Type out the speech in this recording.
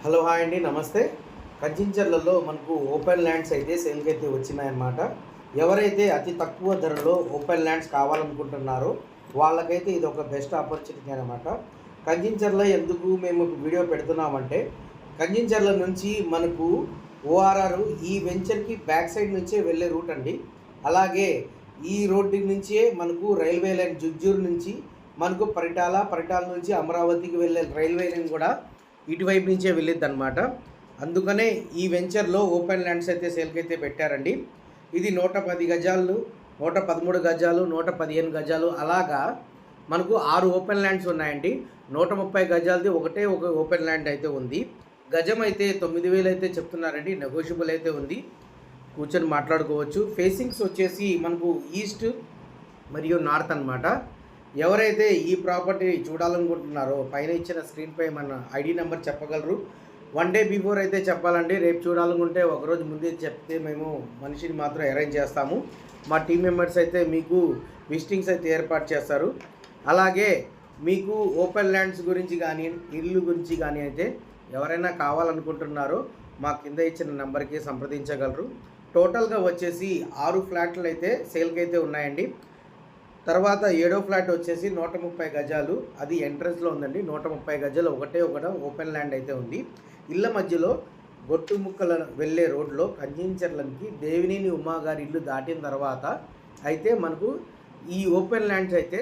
Hello hi అండి, నమస్తే. కంచించర్లలో మనకు ఓపెన్ ల్యాండ్స్ అయితే సేల్కి అయితే వచ్చినాయన్నమాట. ఎవరైతే అతి తక్కువ ధరలో ఓపెన్ ల్యాండ్స్ కావాలనుకుంటున్నారో వాళ్ళకైతే ఇది ఒక బెస్ట్ ఆపర్చునిటీ అనమాట. కంచించర్ల ఎందుకు మేము వీడియో పెడుతున్నామంటే, కంచించర్ల నుంచి మనకు ఓఆర్ఆర్ ఈ వెంచర్కి బ్యాక్ సైడ్ నుంచే వెళ్ళే రూట్ అండి. అలాగే ఈ రోడ్డు నుంచే మనకు రైల్వే లైన్ జుజ్జూరు నుంచి మనకు పరిటాల నుంచి అమరావతికి వెళ్ళే రైల్వే లైన్ కూడా ఇటువైపు నుంచే వెళ్ళిద్ది అనమాట. అందుకనే ఈ వెంచర్లో ఓపెన్ ల్యాండ్స్ అయితే సేల్కి అయితే పెట్టారండి. ఇది 110 గజాలు, 113 గజాలు, 115 గజాలు అలాగా మనకు 6 ఓపెన్ ల్యాండ్స్ ఉన్నాయండి. 130 గజాలది ఒక ఓపెన్ ల్యాండ్ అయితే ఉంది. గజం అయితే 9,000 అయితే చెప్తున్నారండి. నెగోషియబుల్ అయితే ఉంది, కూర్చొని మాట్లాడుకోవచ్చు. ఫేసింగ్స్ వచ్చేసి మనకు ఈస్ట్ మరియు నార్త్ అనమాట. ఎవరైతే ఈ ప్రాపర్టీ చూడాలనుకుంటున్నారో పైన ఇచ్చిన స్క్రీన్పై మన ఐడి నెంబర్ చెప్పగలరు. 1 డే బిఫోర్ అయితే చెప్పాలండి. రేపు చూడాలనుకుంటే ఒకరోజు ముందే చెప్తే మేము మనిషిని మాత్రం అరేంజ్ చేస్తాము. మా టీం మెంబర్స్ అయితే మీకు విజిటింగ్స్ అయితే ఏర్పాటు చేస్తారు. అలాగే మీకు ఓపెన్ ల్యాండ్స్ గురించి కానీ ఇల్లు గురించి కానీ అయితే ఎవరైనా కావాలనుకుంటున్నారో మా కింద ఇచ్చిన నెంబర్కి సంప్రదించగలరు. టోటల్గా వచ్చేసి 6 ఫ్లాట్లు అయితే సేల్కి అయితే ఉన్నాయండి. తర్వాత 7వ ఫ్లాట్ వచ్చేసి 130 గజాలు, అది ఎంట్రన్స్లో ఉందండి. 130 గజాలు ఒకటే ఓపెన్ ల్యాండ్ అయితే ఉంది. ఇళ్ళ మధ్యలో గొట్టుముక్కల వెళ్ళే రోడ్లో కంచించర్లకి దేవినేని ఉమా గారి ఇల్లు దాటిన తర్వాత అయితే మనకు ఈ ఓపెన్ ల్యాండ్స్ అయితే